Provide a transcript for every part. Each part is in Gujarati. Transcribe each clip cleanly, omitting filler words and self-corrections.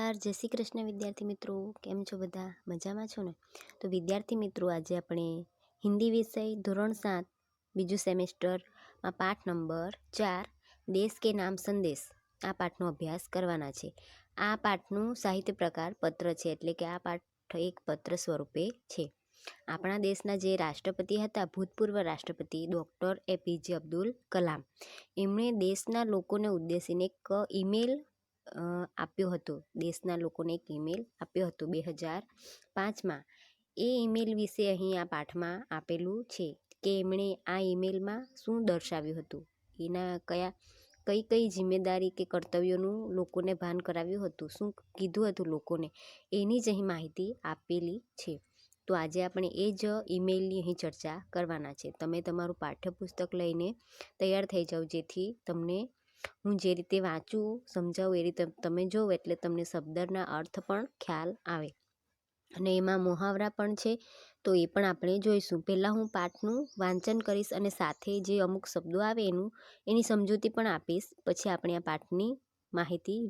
નમસ્કાર, જય શ્રી કૃષ્ણ વિદ્યાર્થી મિત્રો. કેમ છો બધા? મજામાં છો ને? તો વિદ્યાર્થી મિત્રો, આજે આપણે હિન્દી વિષય ધોરણ 7 બીજું સેમેસ્ટરમાં પાઠ નંબર 4 દેશ કે નામ સંદેશ આ પાઠનો અભ્યાસ કરવાના છે. આ પાઠનું સાહિત્ય પ્રકાર પત્ર છે, એટલે કે આ પાઠ એક પત્ર સ્વરૂપે છે. આપણા દેશના જે રાષ્ટ્રપતિ હતા, ભૂતપૂર્વ રાષ્ટ્રપતિ ડૉક્ટર એપીજે અબ્દુલ કલામ, એમણે દેશના લોકોને ઉદ્દેશીને એક ઈમેલ આપ્યો હતો. દેશના લોકોને એક ઈમેલ આપ્યો હતો 2005માં. એ ઈમેલ વિશે અહીં આ પાઠમાં આપેલું છે કે એમણે આ ઈમેલમાં શું દર્શાવ્યું હતું, એના કઈ કઈ જિમ્મેદારી કે કર્તવ્યોનું લોકોને ભાન કરાવ્યું હતું, શું કીધું હતું લોકોને, એની જ અહીં માહિતી આપેલી છે. તો આજે આપણે એ જ ઈમેલની અહીં ચર્ચા કરવાના છે. તમે તમારું પાઠ્યપુસ્તક લઈને તૈયાર થઈ જાઓ, જેથી તમને હું જે રીતે વાંચું સમજાવું એ રીતે તમે જોવો, એટલે તમને શબ્દના અર્થ પણ ખ્યાલ આવે. અને એમાં મુહાવરા પણ છે, તો એ પણ આપણે જોઈશું. પહેલાં હું પાઠનું વાંચન કરીશ અને સાથે જે અમુક શબ્દો આવે એની સમજૂતી પણ આપીશ. પછી આપણે આ પાઠની માહિતી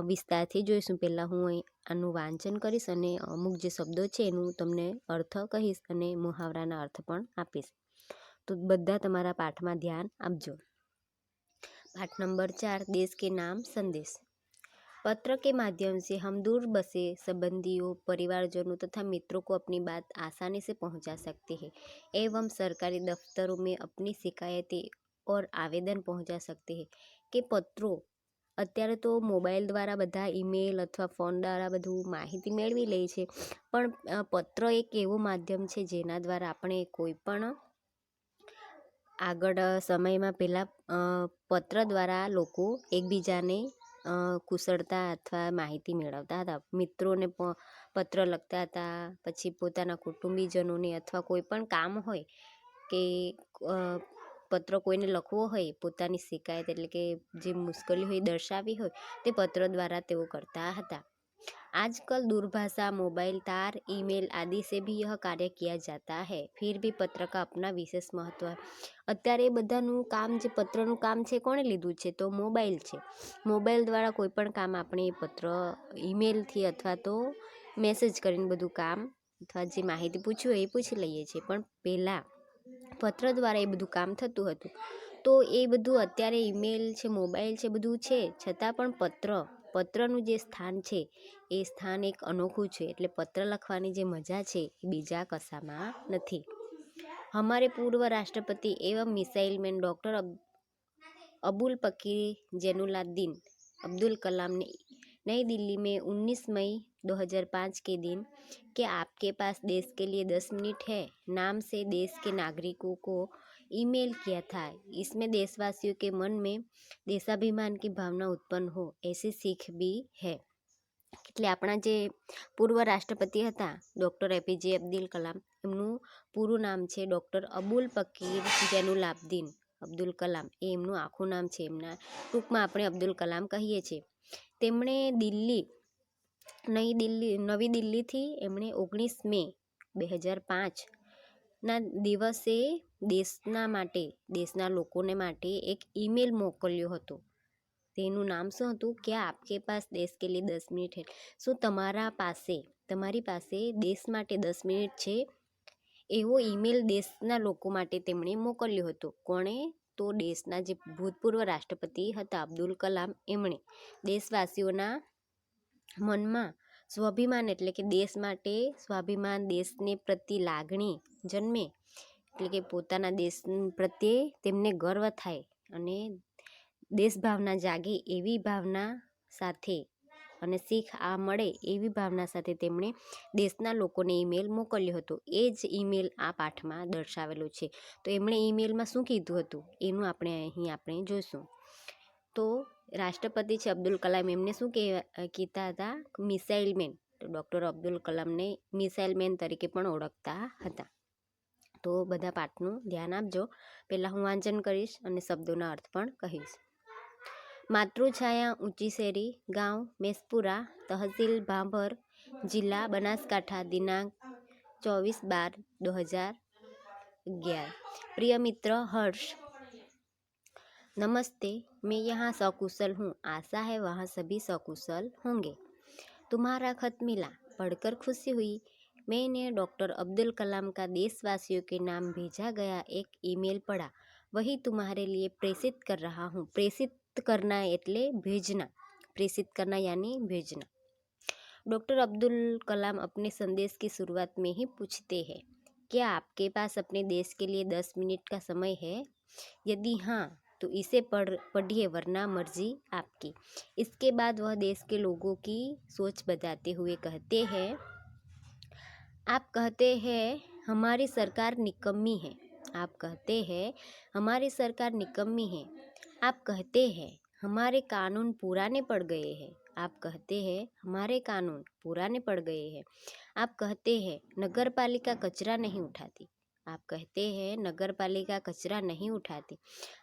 વિસ્તારથી જોઈશું. પહેલાં હું આનું વાંચન કરીશ અને અમુક જે શબ્દો છે એનું તમને અર્થ કહીશ અને મુહાવરાના અર્થ પણ આપીશ. તો બધા તમારા પાઠમાં ધ્યાન આપજો. पाठ नंबर 4 देश के नाम संदेश। पत्र के माध्यम से हम दूर बसे संबंधियों, परिवारजनों तथा मित्रों को अपनी बात आसानी से पहुंचा सकते हैं एवं सरकारी दफ्तरों में अपनी शिकायतें और आवेदन पहुंचा सकते हैं. કે પત્રો અત્યારે તો મોબાઈલ દ્વારા બધા ઈમેલ અથવા ફોન દ્વારા બધું માહિતી મેળવી લે છે, પણ પત્ર એક એવું માધ્યમ છે જેના દ્વારા આપણે કોઈ પણ આગળ સમયમાં પહેલાં પત્ર દ્વારા લોકો એકબીજાને કુશળતા અથવા માહિતી મેળવતા હતા. મિત્રોને પત્ર લખતા હતા, પછી પોતાના કુટુંબીજનોને અથવા કોઈ પણ કામ હોય કે પત્ર કોઈને લખવો હોય, પોતાની શિકાયત એટલે કે જે મુશ્કેલી હોય દર્શાવી હોય, તે પત્ર દ્વારા તેઓ કરતા હતા. आजकल दूरभाषा, मोबाइल, तार, ईमेल आदि से भी यह कार्य किया जाता है, फिर भी पत्र का अपना विशेष महत्व है. અત્યારે બધાનું કામ, જે પત્રનું કામ છે, કોણે લીધું છે? તો મોબાઈલ છે. મોબાઈલ દ્વારા કોઈ પણ કામ આપણે પત્ર, ઈમેલથી અથવા તો મેસેજ કરીને બધું કામ અથવા જે માહિતી પૂછ્યું હોય એ પૂછી લઈએ છીએ. પણ પહેલાં પત્ર દ્વારા એ બધું કામ થતું હતું. તો એ બધું અત્યારે ઈમેલ છે, મોબાઈલ છે, બધું છે, છતાં પણ પત્રનું જે સ્થાન છે એ સ્થાન એક અનોખું છે. એટલે પત્ર લખવાની જે મજા છે એ બીજા કશામાં નથી. हमारे पूर्व राष्ट्रपति एवं मिसाइल मैन डॉक्टर अबुल पकीर जैनुलाब्दीन अब्दुल कलाम ने नई दिल्ली में 19 मई 2005 के दिन कि आपके पास देश के लिए 10 मिनट है नाम से देश के नागरिकों को ईमेल किया था. इसमें देशवासियों के मन में देशाभिमान की भावना उत्पन्न हो ऐसी सीख भी है. એટલે આપણા જે પૂર્વ રાષ્ટ્રપતિ હતા ડૉક્ટર એપીજે અબ્દુલ કલામ, એમનું પૂરું નામ છે ડૉક્ટર અબુલ પકીર જૈનુલાબ્દીન અબ્દુલ કલામ. એ એમનું આખું નામ છે. એમના ટૂંકમાં આપણે અબ્દુલ કલામ કહીએ છીએ. તેમણે નવી દિલ્હીથી એમણે 19 મે 2005ના દિવસે દેશના લોકોને માટે એક ઈમેલ મોકલ્યો હતો. તેનું નામ શું હતું? કે આપકે પાસ દેશ કે લીએ 10 મિનિટ હે. શું તમારી પાસે દેશ માટે 10 મિનિટ છે? એવો ઈમેલ દેશના લોકો માટે તેમણે મોકલ્યો હતો. કોણે? તો દેશના જે ભૂતપૂર્વ રાષ્ટ્રપતિ હતા અબ્દુલ કલામ, એમણે દેશવાસીઓના મનમાં સ્વાભિમાન એટલે કે દેશ માટે સ્વાભિમાન, દેશને પ્રતિ લાગણી જન્મે, એટલે કે પોતાના દેશ પ્રત્યે તેમને ગર્વ થાય અને દેશભાવના જાગે એવી ભાવના સાથે અને શીખ આ મળે એવી ભાવના સાથે તેમણે દેશના લોકોને ઈમેલ મોકલ્યો હતો. એ જ ઈમેલ આ પાઠમાં દર્શાવેલો છે. તો એમણે ઈમેલમાં શું કીધું હતું એનું આપણે જોઈશું. તો રાષ્ટ્રપતિ છે અબ્દુલ કલામ, એમને શું કહેતા હતા? Missile man. તો ડૉક્ટર અબ્દુલ કલામને મિસાઇલ મેન તરીકે પણ ઓળખતા હતા. તો બધા પાઠનું ધ્યાન આપજો. પહેલાં હું વાંચન કરીશ અને શબ્દોના અર્થ પણ કહીશ. मातृछाया ऊंची शेरी गांव मेसपुरा तहसील भाभर जिला बनासकांठा दिनांक 24/12/2011। प्रिय मित्र हर्ष, नमस्ते। मैं यहाँ सकुशल हूँ, आशा है वहाँ सभी सकुशल होंगे। तुम्हारा खत मिला, पढ़कर खुशी हुई। मैंने डॉक्टर अब्दुल कलाम का देशवासियों के नाम भेजा गया एक ईमेल पढ़ा, वही तुम्हारे लिए प्रेषित कर रहा हूँ। प्रेषित करना એટલે भेजना, प्रेषित करना यानी भेजना। डॉक्टर अब्दुल कलाम अपने संदेश की शुरुआत में ही पूछते हैं, क्या आपके पास अपने देश के लिए 10 मिनट का समय है? यदि हाँ तो इसे पढ़िए, वरना मर्जी आपकी। इसके बाद वह देश के लोगों की सोच बताते हुए कहते हैं, आप कहते हैं हमारी सरकार निकम्मी है। आप कहते हैं हमारी सरकार निकम्मी है। आप कहते हैं हमारे कानून पुराने पड़ गए हैं। आप कहते हैं हमारे कानून पुराने पड़ गए हैं। आप कहते हैं नगर पालिका कचरा नहीं उठाती। आप कहते हैं नगर पालिका कचरा नहीं उठाती।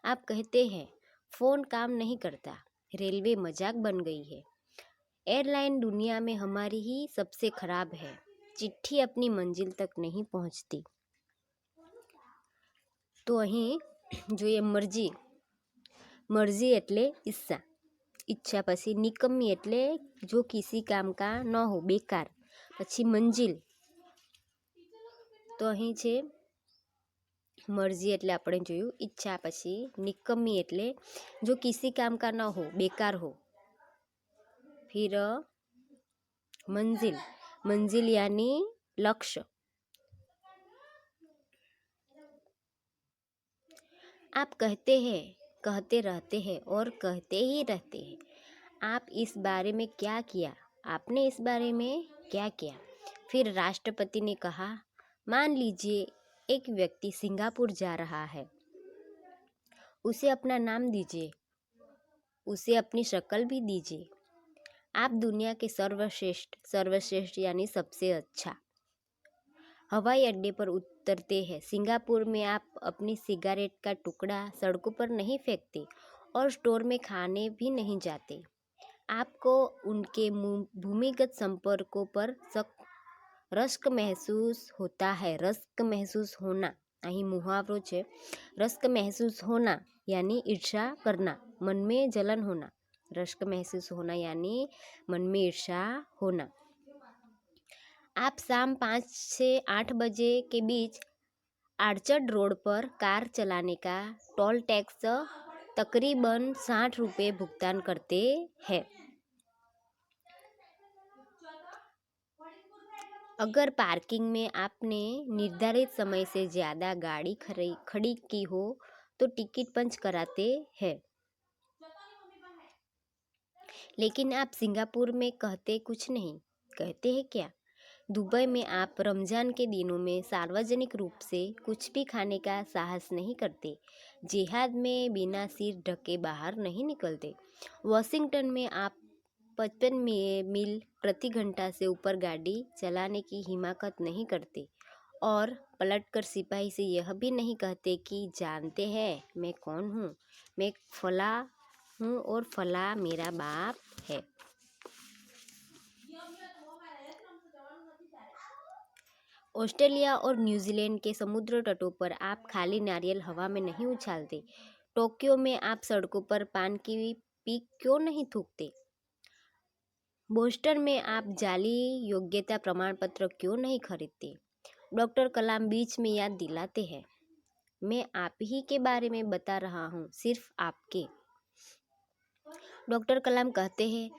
आप कहते हैं फ़ोन काम नहीं करता, रेलवे मजाक बन गई है, एयरलाइन दुनिया में हमारी ही सबसे खराब है, चिट्ठी अपनी मंजिल तक नहीं पहुंचती। तो અહીં जो ये मर्जी એટલે ઈચ્છા પછી નિકમ્મી એટલે जो किसी काम का न हो, बेकार। પછી મંજિલ, તો અહીં છે मर्जी એટલે આપણે જોયું ઈચ્છા, પછી નિકમ્મી એટલે जो किसी काम का न हो, बेकार हो। फिर मंजिल यानी लक्ष्य। आप कहते हैं, कहते रहते हैं और कहते ही रहते हैं। आप इस बारे में क्या किया? आपने इस बारे में क्या किया? फिर राष्ट्रपति ने कहा, मान लीजिए एक व्यक्ति सिंगापुर जा रहा है, उसे अपना नाम दीजिए, उसे अपनी शक्ल भी दीजिए। आप दुनिया के सर्वश्रेष्ठ यानी सबसे अच्छा। हवाई अड्डे पर उतरते हैं। सिंगापुर में आप अपनी सिगारेट का टुकड़ा सड़कों पर नहीं फेंकते और स्टोर में खाने भी नहीं जाते। आपको उनके भूमिगत संपर्कों पर रश्क महसूस होता है। रश्क महसूस होना, અહીં મુહાવરો છે। रश्क महसूस होना यानी ईर्षा करना, मन में जलन होना। रश्क महसूस होना यानी मन में ईर्षा होना। आप शाम 5 से 8 बजे के बीच आर्चर्ड रोड पर कार चलाने का टोल टैक्स तकरीबन 60 रुपये भुगतान करते हैं। अगर पार्किंग में आपने निर्धारित समय से ज़्यादा गाड़ी खड़ी की हो तो टिकट पंच कराते हैं। लेकिन आप सिंगापुर में कहते कुछ नहीं। कहते हैं क्या? दुबई में आप रमज़ान के दिनों में सार्वजनिक रूप से कुछ भी खाने का साहस नहीं करते। जिहाद में बिना सिर ढके बाहर नहीं निकलते। वॉशिंगटन में आप 55 मील प्रति घंटा से ऊपर गाड़ी चलाने की हिम्मत नहीं करते और पलटकर सिपाही से यह भी नहीं कहते कि जानते हैं मैं कौन हूँ, मैं फला हूँ और फला मेरा बाप है। ऑस्ट्रेलिया और न्यूजीलैंड के समुद्र तटों पर आप खाली नारियल हवा में नहीं उछालते। टोक्यो में आप सड़कों पर पान की पीक क्यों नहीं थूकते? बोस्टन में आप जाली योग्यता प्रमाण पत्र क्यों नहीं खरीदते? डॉक्टर कलाम बीच में याद दिलाते हैं, मैं आप ही के बारे में बता रहा हूँ, सिर्फ आपके। डॉक्टर कलाम कहते हैं,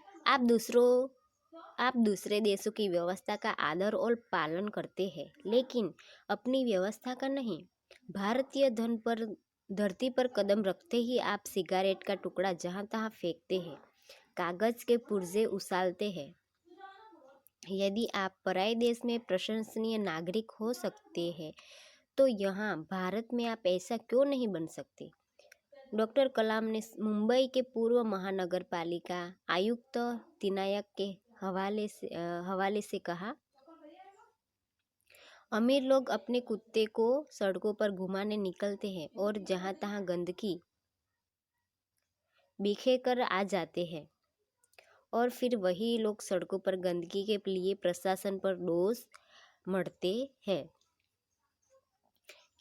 आप दूसरे देशों की व्यवस्था का आदर और पालन करते हैं, लेकिन अपनी व्यवस्था का नहीं। भारतीय धरती पर कदम रखते ही आप सिगारेट का टुकड़ा जहाँ तहाँ फेंकते हैं, कागज के पुर्जे उछालते हैं। यदि आप पराये देश में प्रशंसनीय नागरिक हो सकते हैं तो यहाँ भारत में आप ऐसा क्यों नहीं बन सकते? डॉक्टर कलाम ने मुंबई के पूर्व महानगर पालिका आयुक्त तिनायक के हवाले से कहा, अमीर लोग अपने कुत्ते को सड़कों पर घुमाने निकलते हैं और जहाँ तहाँ गंदगी बिखेर कर आ जाते हैं और फिर वही लोग सड़कों पर गंदगी के लिए प्रशासन पर दोष मढ़ते हैं।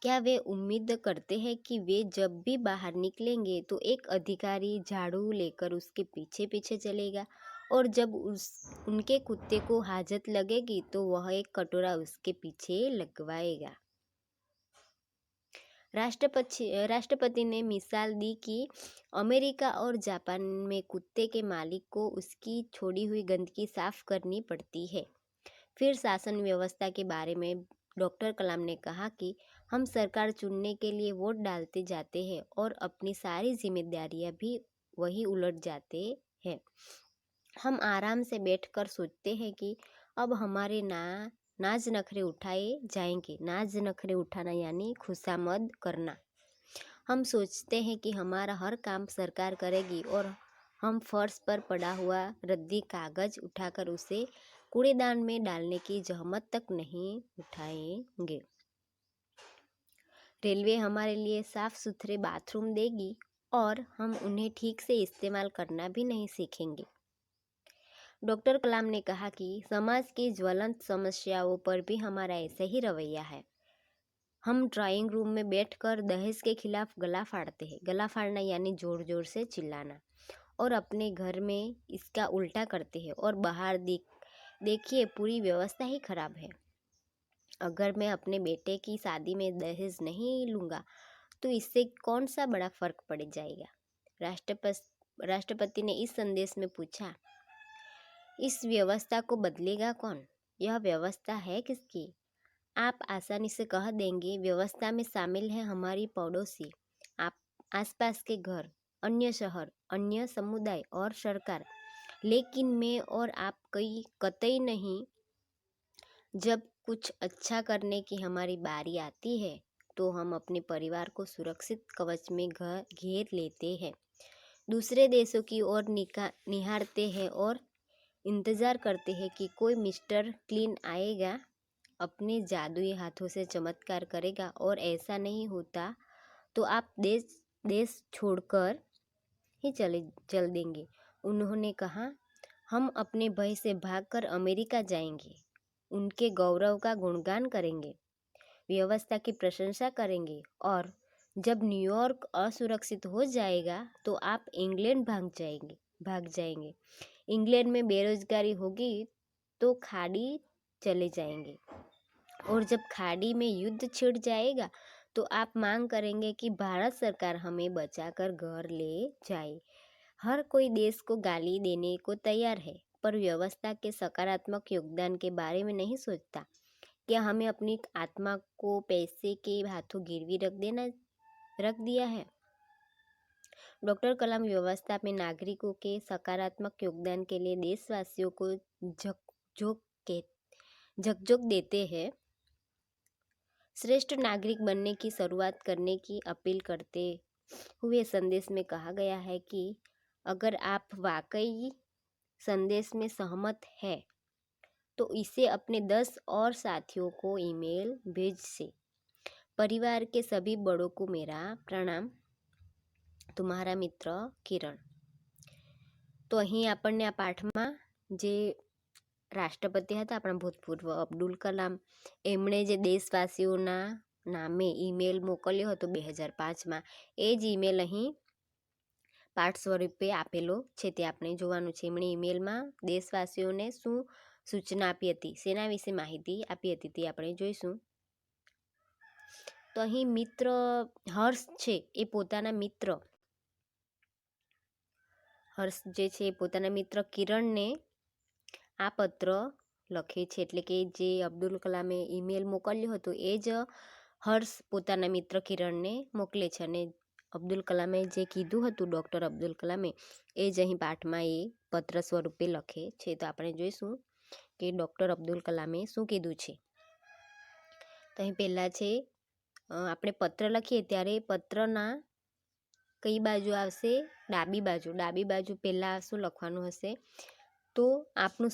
क्या वे उम्मीद करते हैं कि वे जब भी बाहर निकलेंगे तो एक अधिकारी झाड़ू लेकर उसके पीछे पीछे चलेगा और जब उनके कुत्ते को हाजत लगेगी तो वह एक कटोरा उसके पीछे लगवाएगा। राष्ट्रपति ने मिसाल दी कि अमेरिका और जापान में कुत्ते के मालिक को उसकी छोड़ी हुई गंदगी साफ करनी पड़ती है। फिर शासन व्यवस्था के बारे में डॉक्टर कलाम ने कहा कि हम सरकार चुनने के लिए वोट डालते जाते हैं और अपनी सारी जिम्मेदारियां भी वही उलट जाते हैं। हम आराम से बैठकर सोचते हैं कि अब हमारे नाज नखरे उठाए जाएंगे। नाज नखरे उठाना यानी खुशामद करना। हम सोचते हैं कि हमारा हर काम सरकार करेगी और हम फर्श पर पड़ा हुआ रद्दी कागज उठाकर उसे कूड़ेदान में डालने की जहमत तक नहीं उठाएंगे। रेलवे हमारे लिए साफ सुथरे बाथरूम देगी और हम उन्हें ठीक से इस्तेमाल करना भी नहीं सीखेंगे। डॉक्टर कलाम ने कहा कि समाज की ज्वलंत समस्याओं पर भी हमारा ऐसा ही रवैया है। हम ड्राइंग रूम में बैठकर दहेज के खिलाफ गला फाड़ते हैं। गला फाड़ना यानी जोर जोर से चिल्लाना। और अपने घर में इसका उल्टा करते हैं और बाहर देखिए पूरी व्यवस्था ही खराब है। अगर मैं अपने बेटे की शादी में दहेज नहीं लूँगा तो इससे कौन सा बड़ा फर्क पड़ जाएगा। राष्ट्रपति ने इस संदेश में पूछा, इस व्यवस्था को बदलेगा कौन? यह व्यवस्था है किसकी? आप आसानी से कह देंगे व्यवस्था में शामिल है हमारी पड़ोसी, आप आसपास के घर, अन्य शहर, अन्य समुदाय और सरकार। लेकिन मैं और आप कतई नहीं। जब कुछ अच्छा करने की हमारी बारी आती है तो हम अपने परिवार को सुरक्षित कवच में घेर लेते हैं, दूसरे देशों की ओर निहारते हैं और इंतज़ार करते हैं कि कोई मिस्टर क्लीन आएगा, अपने जादुई हाथों से चमत्कार करेगा और ऐसा नहीं होता तो आप देश छोड़कर ही चल देंगे। उन्होंने कहा, हम अपने भय से भागकर अमेरिका जाएंगे, उनके गौरव का गुणगान करेंगे, व्यवस्था की प्रशंसा करेंगे और जब न्यूयॉर्क असुरक्षित हो जाएगा तो आप इंग्लैंड भाग जाएंगे। इंग्लैंड में बेरोजगारी होगी तो खाड़ी चले जाएंगे और जब खाड़ी में युद्ध छिड़ जाएगा तो आप मांग करेंगे कि भारत सरकार हमें बचाकर घर ले जाए। हर कोई देश को गाली देने को तैयार है पर व्यवस्था के सकारात्मक योगदान के बारे में नहीं सोचता। क्या हमें अपनी आत्मा को पैसे के हाथों गिरवी रख दिया है? डॉक्टर कलाम व्यवस्था में नागरिकों के सकारात्मक योगदान के लिए देशवासियों को झकझोर देते हैं। श्रेष्ठ नागरिक बनने की शुरुआत करने की अपील करते हुए संदेश में कहा गया है कि अगर आप वाकई संदेश में सहमत हैं तो इसे अपने 10 और साथियों को ईमेल भेजें। परिवार के सभी बड़ों को मेरा प्रणाम, તમારા મિત્ર કિરણ। તો અહીં આપણને આ પાઠમાં જે રાષ્ટ્રપતિ હતા આપણા ભૂતપૂર્વ અબ્દુલ કલામ, એમણે જે દેશવાસીઓના નામે ઈમેલ મોકલ્યો હતો 2005માં, એ જ ઈમેલ અહીં પાઠ સ્વરૂપે આપેલો છે તે આપણે જોવાનું છે। એમણે ઈમેલમાં દેશવાસીઓને શું સૂચના આપી હતી, શેના વિશે માહિતી આપી હતી તે આપણે જોઈશું। તો અહીં મિત્ર હર્ષ છે એ પોતાના મિત્ર હર્ષ જે છે પોતાના મિત્ર કિરણને આ પત્ર લખે છે, એટલે કે જે અબ્દુલ કલામે ઈમેલ મોકલ્યો હતો એ જ હર્ષ પોતાના મિત્ર કિરણને મોકલે છે અને અબ્દુલ કલામે જે કીધું હતું ડૉક્ટર અબ્દુલ કલામે એ જ અહીં પાઠમાં એ પત્ર સ્વરૂપે લખે છે। તો આપણે જોઈશું કે ડૉક્ટર અબ્દુલ કલામે શું કીધું છે। તો અહીં પહેલાં છે આપણે પત્ર લખીએ ત્યારે પત્રના કઈ બાજુ આવશે? ડાબી બાજુ પહેલાં શું લખવાનું હશે? તો આપનું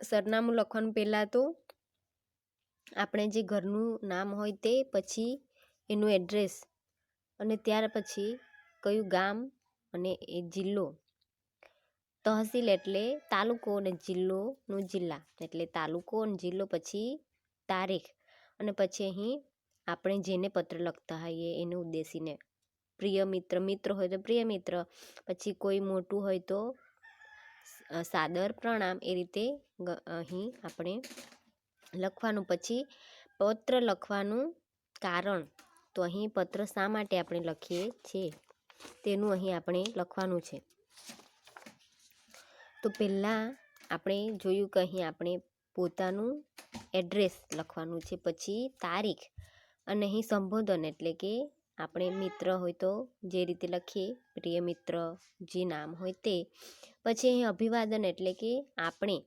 સરનામું લખવાનું પહેલાં તો આપણે જે ઘરનું નામ હોય તે, પછી એનું એડ્રેસ અને ત્યાર પછી કયું ગામ અને એ જિલ્લો, તહસીલ એટલે તાલુકો અને જિલ્લોનું જિલ્લા એટલે તાલુકો અને જિલ્લો, પછી તારીખ અને પછી અહીં આપણે જેને પત્ર લખતા હોઈએ એને ઉદ્દેશીને પ્રિય મિત્ર, મિત્ર હોય તો પ્રિય મિત્ર, પછી કોઈ મોટું હોય તો સાદર પ્રણામ, એ રીતે અહીં આપણે લખવાનું. પછી પત્ર લખવાનું કારણ, તો અહીં પત્ર શા માટે આપણે લખીએ છીએ તેનું અહીં આપણે લખવાનું છે. તો પહેલાં આપણે જોયું કે અહીં આપણે પોતાનું એડ્રેસ લખવાનું છે, પછી તારીખ, અને અહીં સંબોધન એટલે કે આપણે મિત્ર હોય તો જે રીતે લખીએ પ્રિય મિત્ર, જે નામ હોય તે. પછી અહીં અભિવાદન એટલે કે આપણે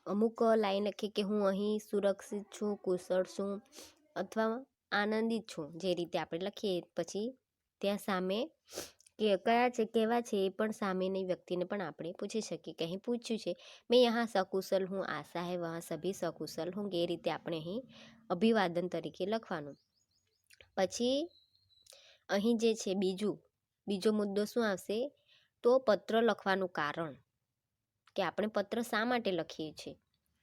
અમુક લાઈન લખીએ કે હું અહીં સુરક્ષિત છું, કુશળ છું અથવા આનંદિત છું, જે રીતે આપણે લખીએ. પછી ત્યાં સામે કે કયા છે, કેવા છે એ પણ સામેની વ્યક્તિને પણ આપણે પૂછી શકીએ કે અહીં પૂછ્યું છે મેં યહાં સકુશલ હું, આશા હૈ વહાં સભી સકુશલ હું, એ રીતે આપણે અહીં અભિવાદન તરીકે લખવાનું. પછી અહીં જે છે બીજો મુદ્દો શું આવશે, તો પત્ર લખવાનું કારણ, કે આપણે પત્ર શા માટે લખીએ છીએ,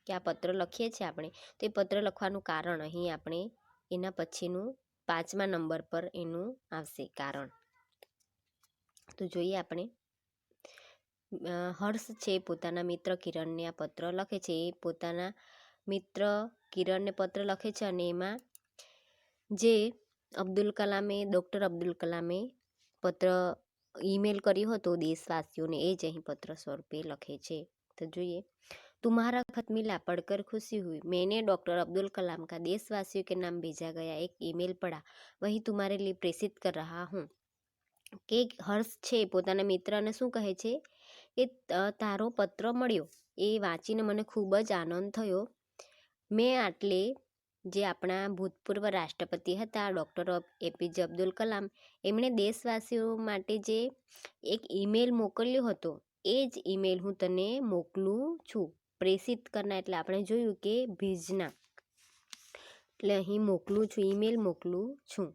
કે આ પત્ર લખીએ છીએ આપણે તો એ પત્ર લખવાનું કારણ અહીં આપણે એના પછીનું 5મા નંબર પર એનું આવશે કારણ. તો જોઈએ આપણે, હર્ષ છે પોતાના મિત્ર કિરણને આ પત્ર લખે છે. એ પોતાના મિત્ર કિરણને પત્ર લખે છે અને એમાં જે ડૉક્ટર અબ્દુલ કલામે પત્ર ઈમેલ કર્યો હતો દેશવાસીઓને, એ જ અહીં પત્ર સ્વરૂપે લખે છે. તો જોઈએ, तुम्हारा खत मिला पढ़कर खुशी हुई, मैंने डॉक्टर अब्दुल कलाम का देशवासियों के नाम भेजा गया एक ईमेल पढ़ा, वही तुम्हारे लिए प्रेषित कर रहा हूँ. કે હર્ષ છે પોતાના મિત્રને શું કહે છે કે તારો પત્ર મળ્યો, એ વાંચીને મને ખૂબ જ આનંદ થયો. મેં આટલે જે આપણા ભૂતપૂર્વ રાષ્ટ્રપતિ હતા ડૉક્ટર એપીજે અબ્દુલ કલામ, એમણે દેશવાસીઓ માટે જે એક ઈમેલ મોકલ્યો હતો એ જ ઈમેલ હું તને મોકલું છું. પ્રેષિત કરના એટલે આપણે જોયું કે ભેજના, એટલે અહીં મોકલું છું, ईमेल મોકલું છું.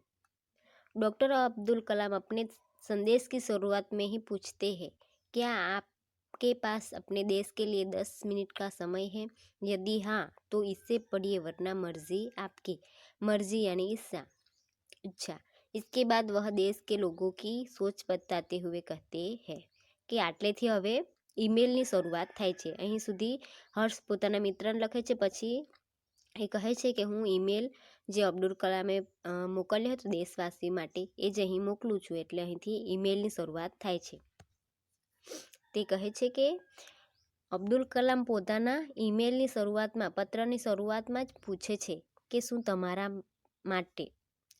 डॉक्टर अब्दुल कलाम अपने संदेश की शुरुआत में ही पूछते हैं, क्या आपके पास अपने देश के लिए 10 मिनट का समय है, यदि हाँ तो इससे पढ़िए वरना मर्जी आपकी, मर्जी यानी इच्छा. इसके बाद वह देश के लोगों की सोच बताते हुए कहते हैं કે આટલેથી હવે ઈમેલની શરૂઆત થાય છે. અહીં સુધી હર્ષ પોતાના મિત્રને લખે છે, પછી એ કહે છે કે હું ઈમેલ જે અબ્દુલ કલામે મોકલ્યો હતો દેશવાસી માટે એ જ અહીં મોકલું છું, એટલે અહીંથી ઈમેલની શરૂઆત થાય છે. તે કહે છે કે અબ્દુલ કલામ પોતાના ઈમેલની શરૂઆતમાં, પત્રની શરૂઆતમાં જ પૂછે છે કે શું તમારા માટે,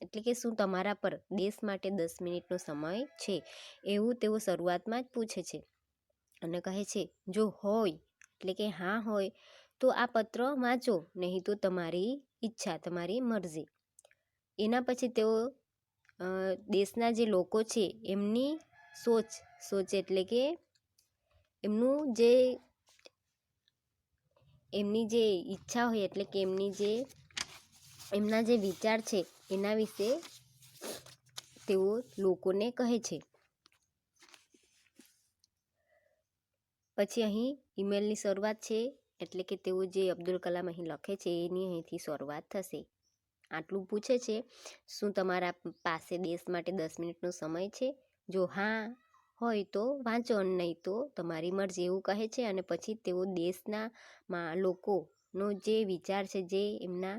એટલે કે શું તમારા પર દેશ માટે 10 મિનિટનો સમય છે, એવું તેઓ શરૂઆતમાં જ પૂછે છે. અને કહે છે જો હોય એટલે કે હા હોય તો આ પત્ર વાંચો, નહીં તો તમારી ઈચ્છા, તમારી મરજી. એના પછી તેઓ દેશના જે લોકો છે એમની સોચ એટલે કે એમની જે ઈચ્છા હોય એટલે કે એમના જે વિચાર છે એના વિશે તેઓ લોકોને કહે છે. પછી અહીં ઈમેલની શરૂઆત છે એટલે કે તેઓ જે અબ્દુલ કલામ અહીં લખે છે એની અહીંથી શરૂઆત થશે. આટલું પૂછે છે, શું તમારા પાસે દેશ માટે 10 મિનિટનો સમય છે, જો હા હોય તો વાંચો, નહીં તો તમારી મરજી, એવું કહે છે. અને પછી તેઓ દેશના લોકોનો જે વિચાર છે, જે એમના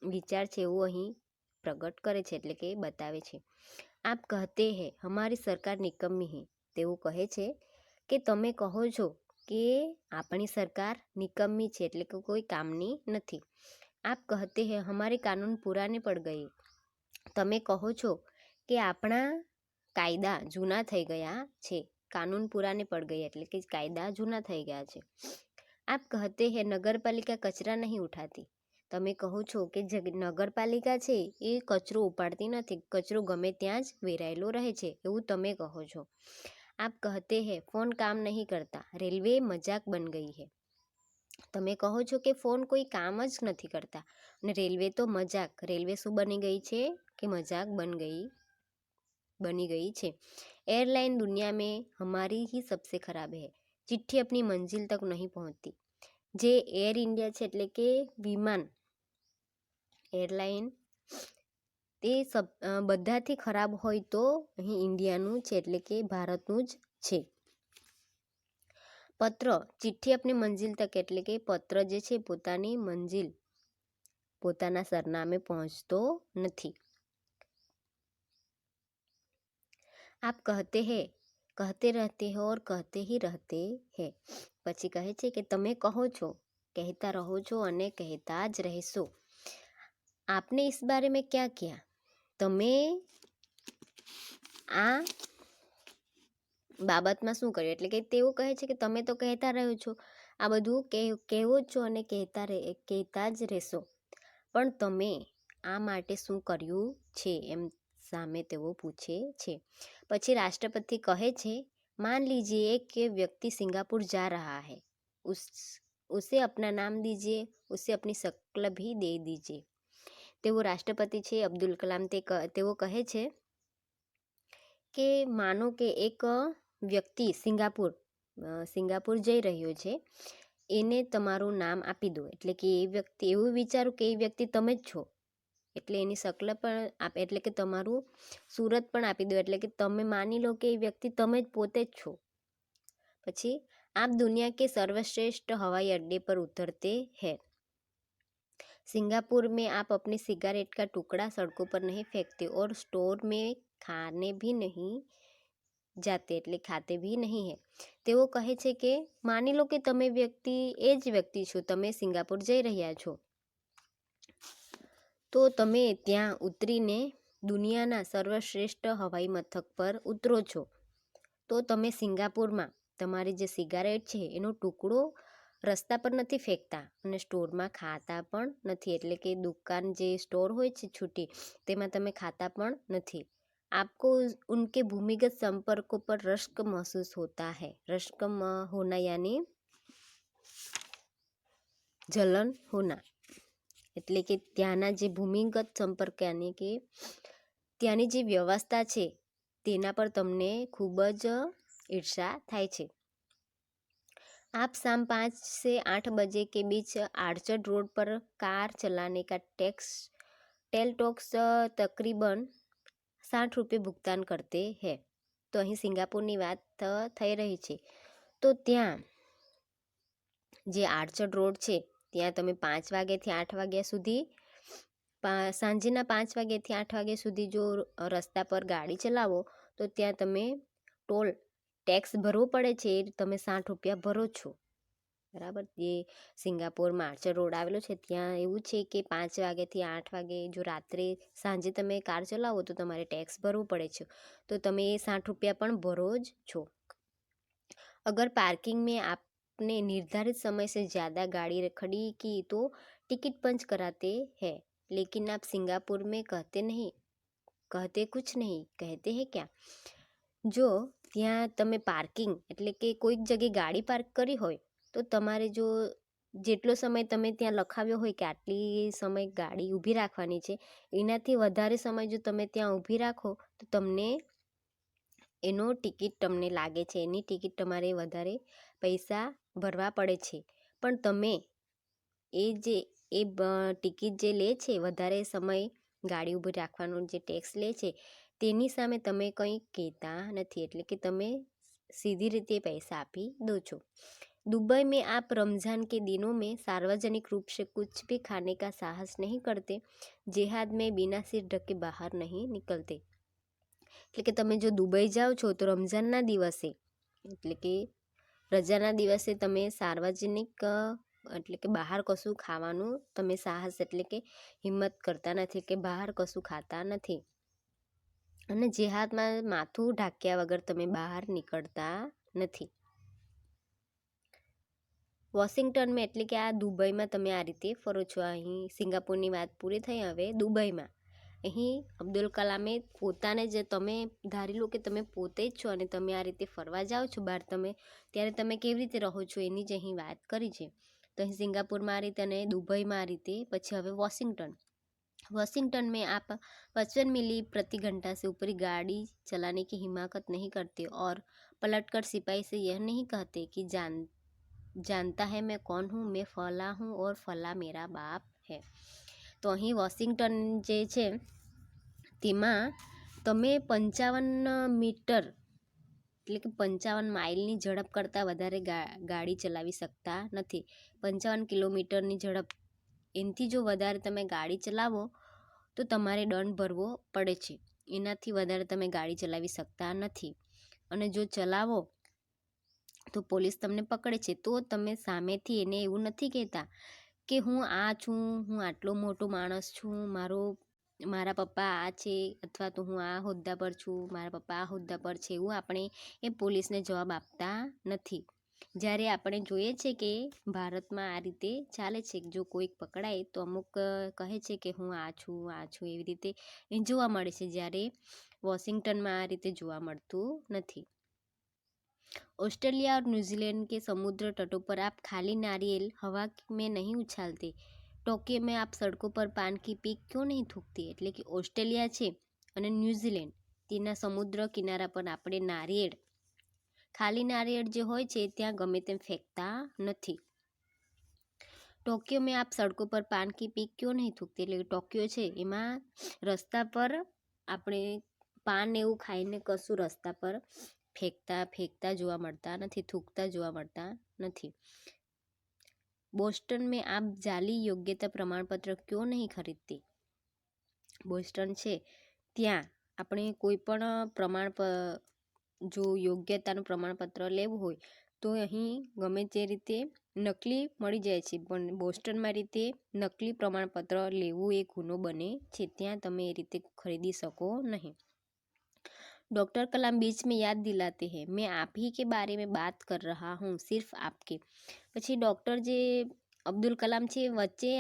વિચાર છે એવું અહીં પ્રગટ કરે છે એટલે કે બતાવે છે. આપ કહેતે હૈ હમારી સરકાર નિકમ્મી હૈ, તેઓ કહે છે કે તમે કહો છો કે આપણી સરકાર નિકમ્મી છે એટલે કે કોઈ કામની નથી. આપ કહેતે હૈ હમારે કાનૂન પુરાને પડ ગયે, તમે કહો છો કે આપણા કાયદા જૂના થઈ ગયા છે. કાનૂન પુરાને પડ ગયે એટલે કે કાયદા જૂના થઈ ગયા છે. આપ કહેતે હૈ નગરપાલિકા કચરા નહીં ઉઠાતી, તમે કહો છો કે જે નગરપાલિકા છે એ કચરો ઉપાડતી નથી, કચરો ગમે ત્યાં જ વેરાયેલો રહે છે, એવું તમે કહો છો. આપ કહેતે હૈ ફોન કામ નહીં કરતા, રેલવે મજાક બન ગઈ હૈ, તમે કહો છો કે ફોન કોઈ કામ જ નથી કરતા અને રેલવે તો મજાક, રેલવે શું બની ગઈ છે કે મજાક બની ગઈ છે. एयरलाइन दुनिया में हमारी ही सबसे खराब है, चिट्ठी अपनी मंजिल तक नहीं पहुंचती. જે એર ઇન્ડિયા છે એટલે કે વિમાન એરલાઇન તે બધાથી ખરાબ હોય તો અહીં ઇન્ડિયાનું છે, એટલે કે ભારતનું જ છે. પત્ર ચિઠ્ઠી આપની મંજિલ તક, એટલે કે પત્ર જે છે પોતાની મંજિલ પોતાના સરનામે પહોંચતો નથી. આપ કહતે રહેતે હો ઓર કહતે હી રહેતે હૈ. પછી કહે છે કે તમે કહો છો, કહેતા રહો છો અને કહેતા જ રહેશો. આપને ઇસ બારે મેં ક્યા કિયા, તમે આ બાબતમાં શું કર્યું, એટલે કે તેઓ કહે છે કે તમે તો કહેતા રહ્યો છો, આ બધું કહેવો જ છો અને કહેતા જ રહેશો, પણ તમે આ માટે શું કર્યું છે, એમ સામે તેઓ પૂછે છે. પછી રાષ્ટ્રપતિ કહે છે, मान लीजिए एक व्यक्ति सिंगापुर जा रहा है, उसे अपना नाम दीजिए, उसे अपनी शक्ल भी दे दीजिए. તેઓ રાષ્ટ્રપતિ છે અબ્દુલ કલામ, તેઓ કહે છે કે માનો કે એક વ્યક્તિ સિંગાપુર જઈ રહ્યો છે, એને તમારું નામ આપી દો, એટલે કે એ વ્યક્તિ એવું વિચારું કે એ વ્યક્તિ તમે જ છો, એટલે એની શક્લ પણ આપે, એટલે કે તમારું સુરત પણ આપી દો, એટલે કે તમે માની લો કે એ વ્યક્તિ તમે જ પોતે જ છો. પછી આપ દુનિયા કે સર્વશ્રેષ્ઠ હવાई अड्डे पर उतरते हैं, सिंगापुर में आप अपने सिगारेट का टुकड़ा सड़कों पर नहीं फेंकते और स्टोर में खाने भी नहीं જાતે, એટલે ખાતે ભી નહીં હે. તેઓ કહે છે કે માની લો કે તમે એ જ વ્યક્તિ છો, તમે સિંગાપુર જઈ રહ્યા છો, તો તમે ત્યાં ઉતરીને દુનિયાના સર્વશ્રેષ્ઠ હવાઈ મથક પર ઉતરો છો, તો તમે સિંગાપુરમાં તમારી જે સિગારેટ છે એનો ટુકડો રસ્તા પર નથી ફેંકતા અને સ્ટોરમાં ખાતા પણ નથી, એટલે કે દુકાન જે સ્ટોર હોય છે છૂટી, તેમાં તમે ખાતા પણ નથી. आपको उनके भूमिगत संपर्कों पर रश्क महसूस होता है. रश्क होना यानी जलन होना, એટલે કે ત્યાંના જે ભૂમિગત સંપર્ક यानी કે ત્યાંની જે વ્યવસ્થા છે તેના પર તમને ખૂબ જ ઈર્ષા થાય છે. आप शाम 5 से 8 बजे के बीच आर्चर्ड रोड पर कार चलाने का टेल टैक्स तकरीबन 60 રૂપિયા ભુગતાન કરતે હૈ. તો અહીં સિંગાપુરની વાત થઈ રહી છે, તો ત્યાં જે આર્ચર્ડ રોડ છે ત્યાં તમે 5 વાગ્યાથી 8 વાગ્યા સુધી, સાંજના 5 વાગ્યાથી 8 વાગ્યા સુધી જો રસ્તા પર ગાડી ચલાવો તો ત્યાં તમે ટેક્સ ભરવો પડે છે, એ તમે 60 રૂપિયા ભરો છો, બરાબર. જે સિંગાપોરમાં આર્ચર રોડ આવેલો છે ત્યાં એવું છે કે 5 વાગ્યાથી 8 વાગે જો રાત્રે સાંજે તમે કાર ચલાવો તો તમારે ટેક્સ ભરવું પડે છે, તો તમે એ 60 રૂપિયા પણ ભરો જ છો. અગર પાર્किंग में आपने निर्धारित समय से ज़्यादा गाड़ी खड़ी की तो टिकट पंच कराते हैं, लेकिन आप सिंगापुर में कहते कुछ नहीं, कहते हैं क्या. જો ત્યાં તમે પાર્કિંગ એટલે કે કોઈક જગ્યાએ ગાડી પાર્ક કરી હોય તો તમારે જો જેટલો સમય તમે ત્યાં લખાવ્યો હોય કે આટલી સમય ગાડી ઊભી રાખવાની છે, એનાથી વધારે સમય જો તમે ત્યાં ઊભી રાખો તો તમને એનો ટિકિટ તમને લાગે છે, એની ટિકિટ તમારે વધારે પૈસા ભરવા પડે છે. પણ તમે એ ટિકિટ જે લે છે, વધારે સમય ગાડી ઊભી રાખવાનો જે ટેક્સ લે છે તેની સામે તમે કંઈ કહેતા નથી, એટલે કે તમે सीधी रीते पैसा आपी दो छो. दुबई में आप रमज़ान के दिनों में सार्वजनिक रूप से कुछ भी खाने का साहस नहीं करते, जिहाद में बिना सिर ढके बाहर नहीं निकलते. એટલે કે તમે જો દુબઈ જાઓ છો તો રમઝાનના દિવસે, એટલે કે રજાના દિવસે તમે સાર્વજનિક એટલે કે બહાર કશું ખાવાનું તમે સાહસ એટલે કે હિંમત કરતા નથી, કે બહાર કશું ખાતા નથી, અને જેહાદમાં માથું ઢાંક્યા વગર તમે બહાર નીકળતા નથી. વોશિંગ્ટનમાં એટલે કે આ દુબઈમાં તમે આ રીતે ફરો છો. અહીં સિંગાપુરની વાત પૂરી થઈ, હવે દુબઈમાં અહીં અબ્દુલ કલામે પોતાને જ તમે ધારી લો કે તમે પોતે જ છો અને તમે આ રીતે ફરવા જાઓ છો બહાર, ત્યારે તમે કેવી રીતે રહો છો એની જ અહીં વાત કરી છે. તો અહીં સિંગાપુરમાં આ રીતે અને દુબઈમાં આ રીતે. પછી હવે वॉशिंगटन में आप 55 मील प्रति घंटा से ऊपरी गाड़ी चलाने की हिम्मत नहीं करते और पलटकर सिपाही से यह नहीं कहते कि जानता है मैं कौन हूँ, मैं फला हूँ और फला मेरा बाप है. તો અહીં વોશિંગ્ટન જે છે તેમાં તમે 55 મીટર એટલે કે 55 માઇલની ઝડપ કરતાં વધારે ગાડી ચલાવી શકતા નથી. 55 કિલોમીટરની ઝડપ, એનાથી જો વધારે તમે ગાડી ચલાવો તો તમારે દંડ ભરવો પડે છે. એનાથી વધારે તમે ગાડી ચલાવી શકતા નથી. અને જો ચલાવો તો પોલીસ તમને પકડે છે. તો તમે સામેથી એને એવું નથી કહેતા કે હું આ છું, હું આટલો મોટો માણસ છું, મારા પપ્પા આ છે, અથવા તો હું આ હોદ્દા પર છું, મારા પપ્પા આ હોદ્દા પર છે, એવું આપણે એ પોલીસને જવાબ આપતા નથી. જ્યારે આપણે જોઈએ છે કે ભારતમાં આ રીતે ચાલે છે, જો કોઈક પકડાય તો અમુક કહે છે કે હું આ છું એવી રીતે જોવા મળે છે, જ્યારે વોશિંગ્ટનમાં આ રીતે જોવા મળતું નથી. ऑस्ट्रेलिया और न्यूजीलैंड के समुद्र तटों पर आप खाली नारियल हवा में नहीं उछालते. टोक्यो में आप सड़कों पर पान की पीक क्यों नहीं थूकती. એટલે કે ઓસ્ટ્રેલિયા છે અને ન્યૂઝીલેન્ડ તેના સમુદ્ર કિનારા પર આપણે નારિયેળ, ખાલી નારિયેળ જે હોય છે ત્યાં ગમે તેમ ફેંકતા નથી. ટોક્યો મેં આપ સડકો પર પાન કી પીક ક્यों નહીં થૂકતી. એટલે ટોક્યો છે એમાં રસ્તા પર આપણે પાન એવું ખાઈને કશું રસ્તા પર ફેંકતા જોવા મળતા નથી, થૂકતા જોવા મળતા નથી. બોસ્ટન મેં આપ જાલી યોગ્યતા પ્રમાણપત્ર ક્यों નહીં ખરીદતી. બોસ્ટન છે ત્યાં આપણે કોઈ પણ જો યોગ્યતાનું પ્રમાણપત્ર લેવું હોય તો અહીં ગમે તે રીતે નકલી મળી જાય છે, પણ બોસ્ટનમાં રીતે નકલી પ્રમાણપત્ર લેવું એ ગુનો બને છે, ત્યાં તમે એ રીતે ખરીદી શકો નહીં. डॉक्टर कलाम बीच में याद दिलाते हैं मैं आप ही के बारे में बात कर रहा हूँ सिर्फ आपके. પછી ડૉક્ટર જે અબ્દુલ કલામ છે વચ્ચે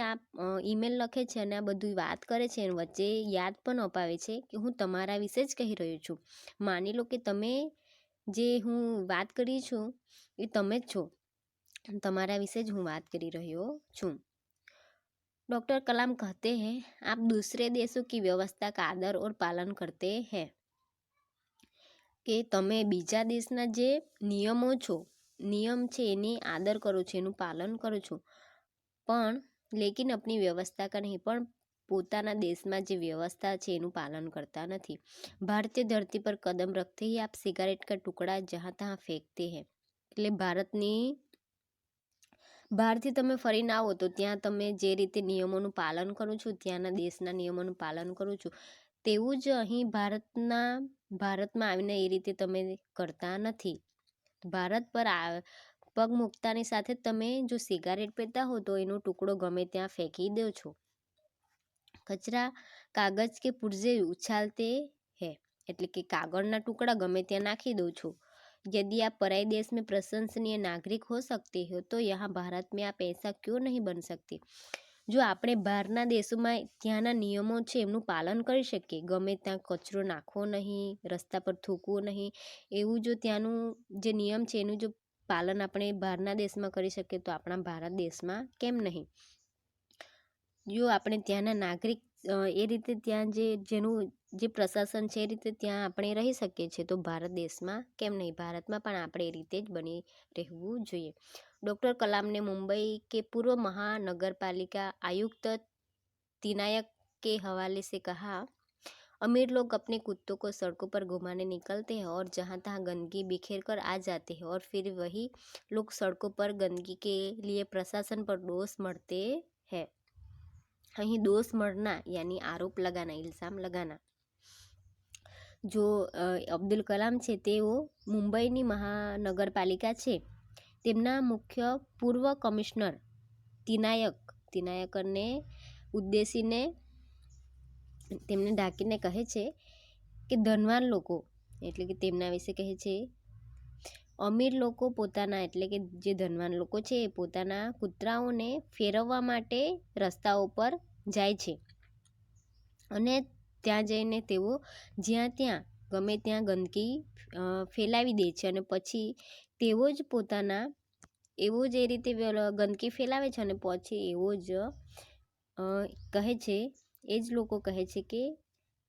ઈમેલ લખે છે અને આ બધું વાત કરે છે અને વચ્ચે યાદ પણ અપાવે છે કે હું તમારા વિશે જ કહી રહ્યો છું. માની લો કે તમે જે હું વાત કરી છું એ તમે જ છો, તમારા વિશે જ હું વાત કરી રહ્યો છું. डॉक्टर कलाम कहते हैं आप दूसरे देशों की व्यवस्था का आदर और पालन करते हैं. કે તમે બીજા દેશના જે નિયમ છે એની આદર કરો છો, એનું પાલન કરો છો, પણ લેકિન अपनी व्यवस्था का નહીં, પણ પોતાના દેશમાં જે વ્યવસ્થા છે એનું પાલન કરતા નથી. ભારતીય ધરતી પર કદમ રખતે ही आप सिगरेट का टुकड़ा जहाँ तहाँ फेंकते हैं. એટલે બહારથી તમે ફરીને આવો તો ત્યાં તમે જે રીતે નિયમોનું પાલન કરો છો, ત્યાંના દેશના નિયમોનું પાલન કરો છો, તેવું જ અહીં ભારતમાં આવીને એ રીતે તમે કરતા નથી. ભારત પર પગ મૂકતાની સાથે તમે જો સિગારેટ પીતા હો તો એનો ટુકડો ગમે ત્યાં ફેંકી દો છો. કચરા કાગજ કે પુર્જે ઉછાલતે હૈ. એટલે કે કાગળના ટુકડા ગમે ત્યાં નાખી દો છો. यदि आप पराई देश में प्रशंसनीय नागरिक हो सकते हो तो यहाँ भारत में आप ऐसा क्यों नहीं बन सकते. જો આપણે બહારના દેશોમાં ત્યાંના નિયમો છે એમનું પાલન કરી શકીએ, ગમે ત્યાં કચરો નાખવો નહીં, રસ્તા પર થૂકવું નહીં, એવું જો ત્યાંનું જે નિયમ છે એનું જો પાલન આપણે બહારના દેશમાં કરી શકીએ તો આપણા ભારત દેશમાં કેમ નહીં. જો આપણે ત્યાંના નાગરિક એ રીતે ત્યાં જે પ્રશાસન છે એ રીતે ત્યાં આપણે રહી શકીએ છીએ તો ભારત દેશમાં કેમ નહીં. ભારતમાં પણ આપણે એ રીતે જ બની રહેવું જોઈએ. डॉक्टर कलाम ने मुंबई के पूर्व महानगरपालिका आयुक्त तिनायक के हवाले से कहा अमीर लोग अपने कुत्तों को सड़कों पर घुमाने निकलते हैं और जहाँ तहाँ गंदगी बिखेर कर आ जाते हैं और फिर वही लोग सड़कों पर गंदगी के लिए प्रशासन पर दोष मढ़ते हैं. અહીં दोष मढ़ना यानी आरोप लगाना, इल्ज़ाम लगाना. जो અબ્દુલ કલામ છે તેઓ મુંબઈની મહાનગરપાલિકા છે તેમના મુખ્ય પૂર્વ કમિશનર તિનાયકને ઉદ્દેશીને તેમને ઢાંકીને કહે છે કે ધનવાન લોકો એટલે કે તેમના વિશે કહે છે અમીર લોકો પોતાના એટલે કે જે ધનવાન લોકો છે એ પોતાના કૂતરાઓને ફેરવવા માટે રસ્તાઓ પર જાય છે અને ત્યાં જઈને તેઓ જ્યાં ત્યાં ગમે ત્યાં ગંદકી ફેલાવી દે છે અને પછી તેઓ જ એ રીતે ગંદકી ફેલાવે છે અને પછી કહે છે એ જ લોકો કહે છે કે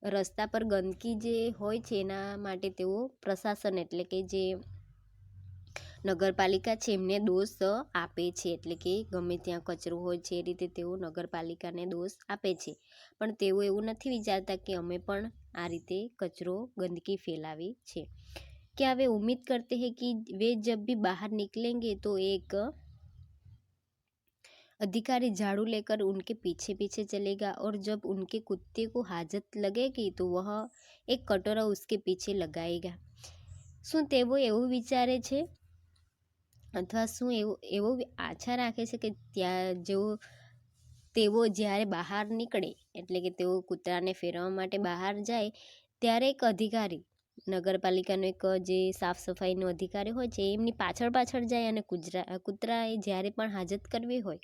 રસ્તા પર ગંદકી જે હોય છે એના માટે તેઓ પ્રશાસન એટલે કે જે નગરપાલિકા છે એમને દોષ આપે છે. એટલે કે ગમે ત્યાં કચરો હોય છે એ રીતે તેઓ નગરપાલિકાને દોષ આપે છે, પણ તેઓ એવું નથી વિચારતા કે અમે પણ આ રીતે કચરો ગંદકી ફેલાવી છે। क्या वे उम्मीद करते हैं कि वे जब भी बाहर निकलेंगे तो एक अधिकारी झाड़ू लेकर उनके पीछे पीछे चलेगा और जब उनके कुत्ते को हाजत लगेगी तो वह एक कटोरा उसके पीछे लगाएगा। શું તેઓ એવું વિચારે છે અથવા શું એવો આશા રાખે છે કે ત્યાં તેઓ જ્યારે બહાર નીકળે એટલે કે તેઓ કૂતરાને ફેરવવા માટે બહાર જાય ત્યારે એક અધિકારી, નગરપાલિકાનો એક જે સાફ સફાઈનો અધિકારી હોય છે એમની પાછળ પાછળ જાય અને કૂતરાએ જ્યારે પણ હાજત કરવી હોય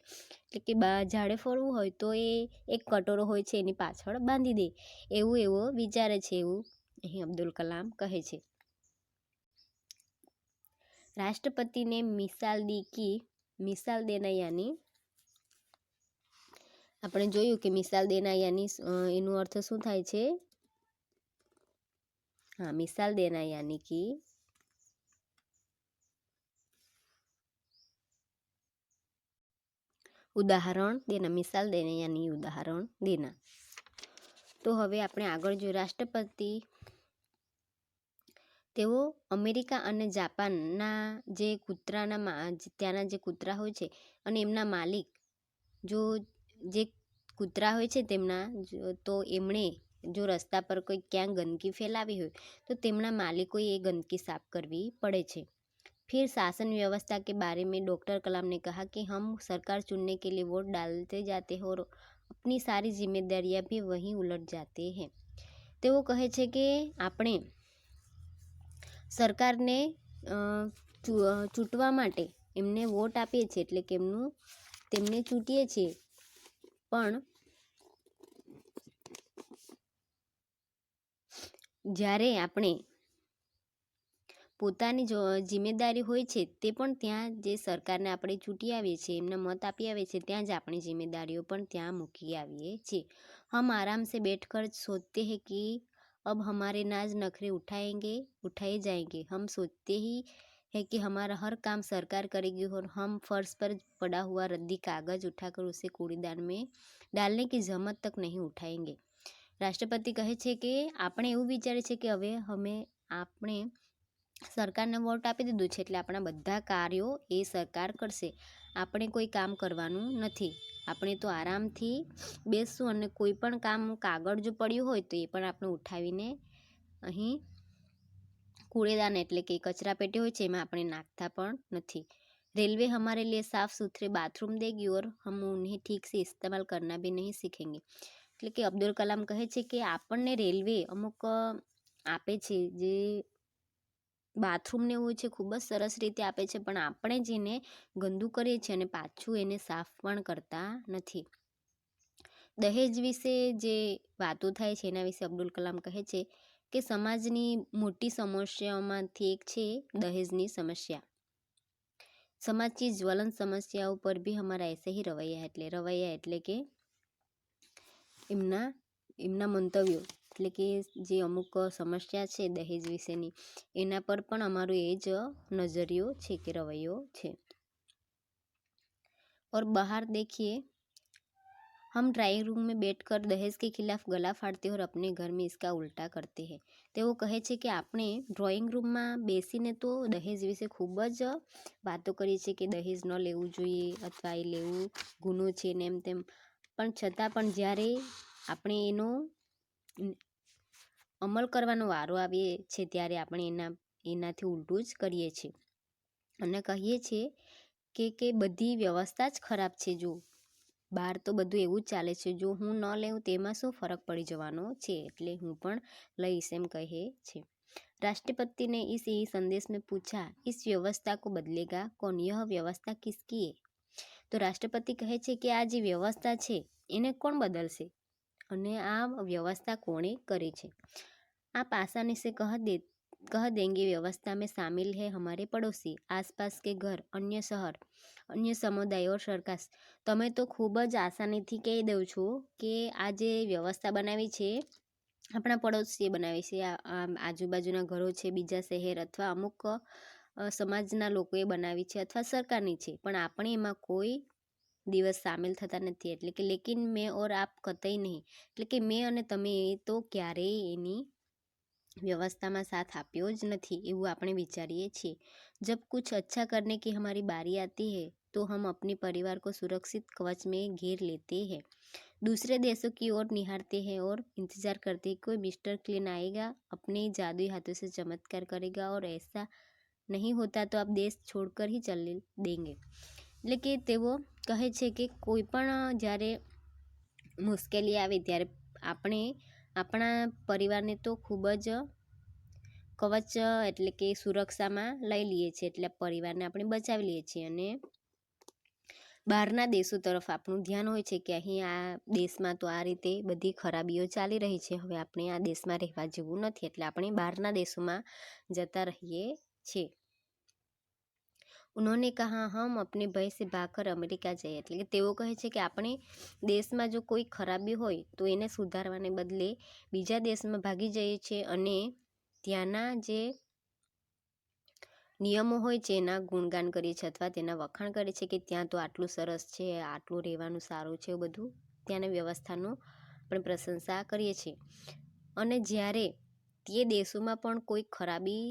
એટલે કે ઝાડે ફરવું હોય તો એ એક કટોરો હોય છે એની પાછળ બાંધી દે, એવું એવો વિચારે છે, એવું અહીં અબ્દુલ કલામ કહે છે। राष्ट्रपति ने मिसाल देना यानी આપણે જોયું કે મિસાલ દેના યાની એનો અર્થ શું થાય છે? હા, મિસાલ દેના યાની કે ઉદાહરણ દેના, મિસાલ દેના યાની ઉદાહરણ દેના। તો હવે આપણે આગળ જોઈએ રાષ્ટ્રપતિ તેઓ અમેરિકા અને જાપાનના જે ત્યાંના જે કૂતરા હોય છે અને એમના માલિક જે કૂતરા હોય છે તેમના તો એમણે જો રસ્તા પર કોઈ ક્યાંક ગંદકી ફેલાવી હોય તો તેમના માલિકોએ એ ગંદકી સાફ કરવી પડે છે। फिर शासन व्यवस्था के बारे में डॉक्टर कलाम ने कहा कि हम सरकार चुनने के लिए वोट डालते जाते हैं और अपनी सारी जिम्मेदारियां भी वहीं उलट जाते हैं। તેઓ કહે છે કે આપણે સરકારને ચૂંટવા માટે એમને વોટ આપીએ છીએ એટલે કે તેમને ચૂંટીએ છીએ, પણ જ્યારે આપણે પોતાની જિમ્મેદારી હોય છે તે પણ ત્યાં જે સરકારને આપણે ચૂંટી આવીએ છીએ, એમને મત આપી આવીએ છીએ, ત્યાં જ આપણી જિમ્મેદારીઓ પણ ત્યાં મૂકી આવીએ છીએ। हम आराम से बैठकर सोचते हैं कि अब हमारे नाज नखरे उठाए जाएंगे। हम सोचते ही है कि हमारा हर काम सरकार करेगी और हम फर्श पर पड़ा हुआ रद्दी कागज उठाकर उसे कूड़ेदान में डालने की जहमत तक नहीं उठाएंगे। રાષ્ટ્રપતિ કહે છે કે આપણે એવું વિચારે છે કે હવે આપણે સરકારને વોટ આપી દીધું છે એટલે આપણા બધા કાર્યો એ સરકાર કરશે, આપણે કોઈ કામ કરવાનું નથી, આપણે તો આરામથી બેસશું અને કોઈ પણ કાગળ જો પડ્યું હોય તો એ પણ આપણે ઉઠાવીને અહીં કૂड़ेदान એટલે કે કચરા પેટી હોય છે એમાં આપણે નાખતા પણ નથી। रेलवे हमारे लिए साफ सुथरे बाथरूम देगी और हम उन्हें ठीक से इस्तेमाल करना भी नहीं सीखेंगे। એટલે કે અબ્દુલ કલામ કહે છે કે આપણને રેલવે અમુક આપે છે જે બાથરૂમને એવું છે ખૂબ જ સરસ રીતે આપે છે, પણ આપણે જ એને ગંદુ કરીએ છીએ અને પાછું એને સાફ પણ કરતા નથી। દહેજ વિશે જે વાતો થાય છે એના વિશે અબ્દુલ કલામ કહે છે કે સમાજની મોટી સમસ્યાઓમાંથી એક છે દહેજની સમસ્યા। समाज की ज्वलन समस्याओं पर भी हमारा ऐसे ही रवैया એટલે કે એમના મંતવ્યો એટલે કે જે અમુક સમસ્યા છે દહેજ વિશેની એના પર પણ અમારો એ જ નજરિયો છે કે રવૈયો છે। और बाहर देखिए हम ड्राइंग रूम में बैठकर दहेज के खिलाफ गला फाड़ते और अपने घर में इसका उल्टा करते हैं। તેઓ કહે છે કે આપણે ડ્રોઈંગ રૂમમાં બેસીને તો દહેજ વિશે ખૂબ જ વાતો કરીએ છીએ કે દહેજ ન લેવું જોઈએ અથવા એ લેવું ગુનો છે ને એમ તેમ, પણ છતાં પણ જ્યારે આપણે એનો અમલ કરવાનો વારો આવીએ છે ત્યારે આપણે એનાથી ઉલટું જ કરીએ છીએ અને કહીએ છીએ કે બધી વ્યવસ્થા જ ખરાબ છે, જો બહાર તો બધું એવું જ ચાલે છે, જો હું ન લેવું તેમાં શું ફરક પડી જવાનો છે, એટલે હું પણ લઈશ એમ કહે છે। राष्ट्रपति ने इस संदेश में पूछा इस व्यवस्था को बदलेगा कौन, यह व्यवस्था किसकी है? તો રાષ્ટ્રપતિ કહે છે કે આ જે વ્યવસ્થા છે એને કોણ બદલશે અને આ વ્યવસ્થા કોણે કરી છે? आप आसानी से कह देंगे व्यवस्था में शामिल है हमारे पड़ोसी, आसपास के घर, अन्य शहर, अन्य समुदाय और सरकार। તમે તો ખૂબ જ આસાનીથી કહી દઉં છો કે આ જે વ્યવસ્થા બનાવી છે આપણા પડોશીએ બનાવી છે, આજુબાજુના ઘરો છે, બીજા શહેર અથવા અમુક સમાજના લોકોએ બનાવી છે અથવા સરકારની છે, પણ આપણે એમાં કોઈ દિવસ સામેલ થતા નથી, એટલે કે લેકિન મેં ઓર આપ કતઈ નહીં, એટલે કે મેં અને તમે તો ક્યારેય એની વ્યवस्था साथ आप्यो ज नहीं, એવું આપણે વિચારીએ છીએ। जब कुछ अच्छा करने की हमारी बारी आती है तो हम अपने परिवार को सुरक्षित कवच में घेर लेते हैं, दूसरे देशों की ओर निहारते हैं और इंतजार करते हैं कोई मिस्टर क्लीन आएगा, अपने जादुई हाथों से चमत्कार करेगा और ऐसा नहीं होता तो आप देश छोड़कर ही चल देंगे। એટલે કે તેઓ કહે છે કે કોઈ પણ જ્યારે મુશ્કેલી આવે ત્યારે આપણે આપણા પરિવારને તો ખૂબ જ કવચ એટલે કે સુરક્ષામાં લઈ લઈએ છીએ, એટલે પરિવારને આપણે બચાવી લઈએ છીએ અને બહારના દેશો તરફ આપણું ધ્યાન હોય છે કે અહીં આ દેશમાં તો આ રીતે બધી ખરાબીઓ ચાલી રહી છે, હવે આપણે આ દેશમાં રહેવા જેવું નથી, એટલે આપણે બહારના દેશોમાં જતા રહીએ છીએ। उन्होंने कहा हम अपने भय से भागकर अमेरिका जाइए, એટલે કે તેઓ કહે છે કે આપણે દેશમાં જો કોઈ ખરાબી હોય તો એને સુધારવાને બદલે બીજા દેશમાં ભાગી જઈએ છીએ અને ત્યાંના જે નિયમો હોય છે એના ગુણગાન કરીએ છીએ અથવા તેના વખાણ કરીએ છીએ કે ત્યાં તો આટલું સરસ છે, આટલું રહેવાનું સારું છે, એવું બધું ત્યાંની વ્યવસ્થાનું આપણે પ્રશંસા કરીએ છીએ। અને જ્યારે તે દેશોમાં પણ કોઈ ખરાબી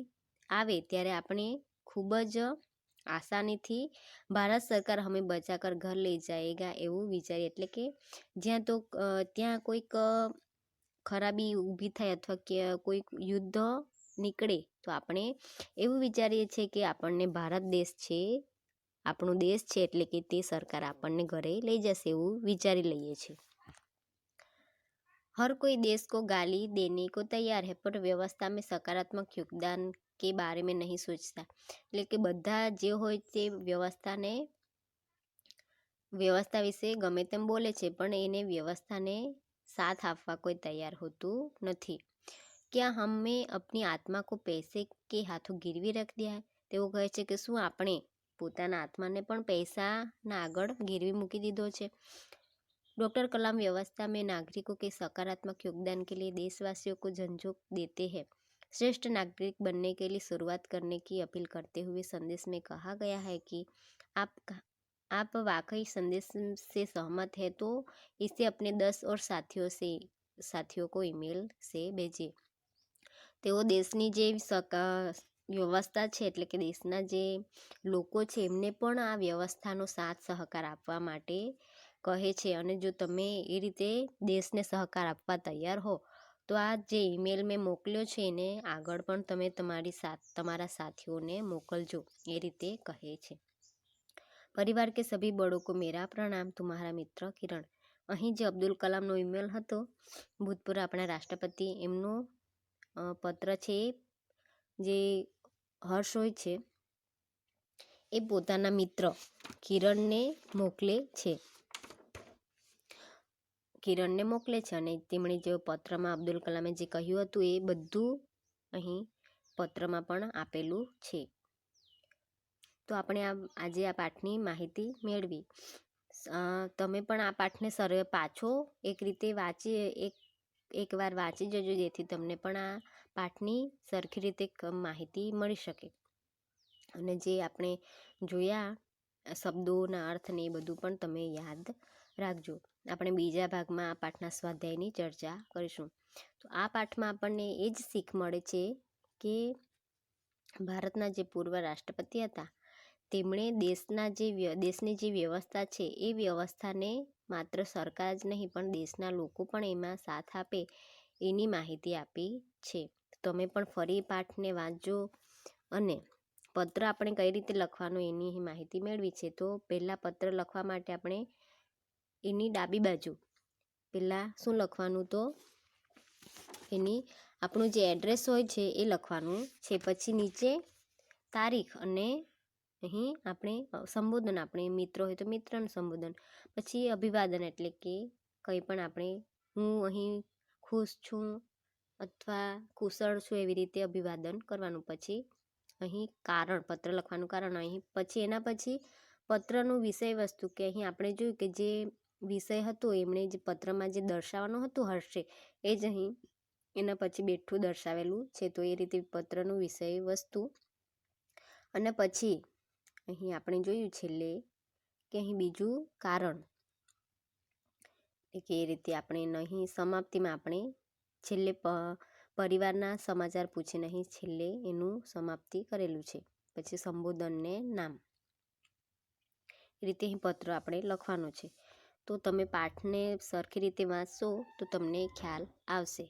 આવે ત્યારે આપણે ખૂબ જ આસાનીથી ભારત સરકાર હમે બચાકર ઘર લઈ જાયેગા એવું વિચારીએ, એટલે કે જ્યાં તો ત્યાં કોઈક ખરાબી ઊભી થાય અથવા કે કોઈક યુદ્ધ નીકળે તો આપણે એવું વિચારીએ છીએ કે આપણને ભારત દેશ છે, આપણો દેશ છે, એટલે કે તે સરકાર આપણને ઘરે લઈ જશે એવું વિચારી લઈએ છીએ। हर कोई देश को गाली देने को तैयार है पर व्यवस्था में सकारात्मक योगदान के बारे में नहीं सोचता, એટલે કે બધા જે હોય તે વ્યવસ્થા વિશે ગમે તેમ બોલે છે પણ એને વ્યવસ્થાને साथ આપવા કોઈ તૈયાર હોતું નથી। क्या हमें अपनी आत्मा को पैसे के हाथों गिरवी रख दिया है, તેઓ કહે છે કે શું આપણે પોતાના આત્માને પણ પૈસાના આગળ ગીરવી મૂકી દીધો છે। डॉक्टर कलाम व्यवस्था में नागरिकों के सकारात्मक योगदान के लिए देशवासियों को झंझोक देते हैं, श्रेष्ठ नागरिक बनने के लिए शुरुआत करने की अपील करते हुए संदेश में कहा गया है कि आप वाकई संदेश से सहमत है तो इसे अपने 10 और साथियों को ईमेल से भेजिए। તેઓ દેશની જે વ્યવસ્થા છે એટલે કે દેશના જે લોકો છે એમને પણ આ વ્યવસ્થાનો સાથ સહકાર આપવા માટે કહે છે, અને જો તમે એ રીતે દેશને સહકાર આપવા તૈયાર હો તો આ જે ઈમેલ મેં મોકલ્યો છે એને આગળ પણ તમે તમારા સાથીઓને મોકલજો, એ રીતે કહે છે। પરિવાર કે સભી બડો કો મેરા પ્રણામ, તુમ્હારા મિત્ર કિરણ। અહીં જે અબ્દુલ કલામનો ઈમેલ હતો, ભૂતપૂર્વ આપણા રાષ્ટ્રપતિ, એમનો પત્ર છે જે હર્ષ હોય છે એ પોતાના મિત્ર કિરણને મોકલે છે અને તેમણે જે પત્રમાં અબ્દુલ કલામે જે કહ્યું હતું એ બધું અહીં પત્રમાં પણ આપેલું છે। તો આપણે આજે આ પાઠની માહિતી મેળવી। તમે પણ આ પાઠને પાછો એક રીતે એકવાર વાંચી જજો જેથી તમને પણ આ પાઠની સરખી રીતે માહિતી મળી શકે, અને જે આપણે જોયા શબ્દોના અર્થ ને એ બધું પણ તમે યાદ રાખજો। આપણે બીજા ભાગમાં આ પાઠના સ્વાધ્યાયની ચર્ચા કરીશું। તો આ પાઠમાં આપણને એ જ શીખ મળે છે કે ભારતના જે પૂર્વ રાષ્ટ્રપતિ હતા તેમણે દેશની જે વ્યવસ્થા છે એ વ્યવસ્થાને માત્ર સરકાર જ નહીં પણ દેશના લોકો પણ એમાં સાથ આપે એની માહિતી આપી છે। તમે પણ ફરી પાઠને વાંચજો અને પત્ર આપણે કઈ રીતે લખવાનું એની માહિતી મેળવી છે। તો પહેલાં પત્ર લખવા માટે આપણે એની ડાબી બાજુ પહેલાં શું લખવાનું, તો એની આપણું જે એડ્રેસ હોય છે એ લખવાનું છે, પછી નીચે તારીખ અને અહીં આપણે સંબોધન, આપણે મિત્ર હોય તો મિત્રનું સંબોધન, પછી અભિવાદન એટલે કે કંઈ પણ આપણે હું અહીં ખુશ છું અથવા કુશળ છું એવી રીતે અભિવાદન કરવાનું। પછી અહીં કારણ, પત્ર લખવાનું કારણ, અહીં પછી એના પછી પત્રનું વિષય વસ્તુ, કે અહીં આપણે જોયું કે જે વિષય હતો એમણે જે પત્રમાં જે દર્શાવવાનું હતું હર્ષે એ જ અહીં એના પછી બેઠું દર્શાવેલું છે, તો એ રીતે પત્રનું વિષય વસ્તુ। અને પછી અહીં આપણે જોયું છેલ્લે કે અહીં બીજું કારણ, કે એ રીતે આપણે નહીં સમાપ્તિમાં આપણે છેલ્લે પરિવારના સમાચાર પૂછીને અહીં છેલ્લે એનું સમાપ્તિ કરેલું છે. પછી સંબોધનને નામ, એ રીતે અહીં પત્ર આપણે લખવાનો છે. તો તમે પાઠને સરખી રીતે વાંચશો તો તમને ખ્યાલ આવશે.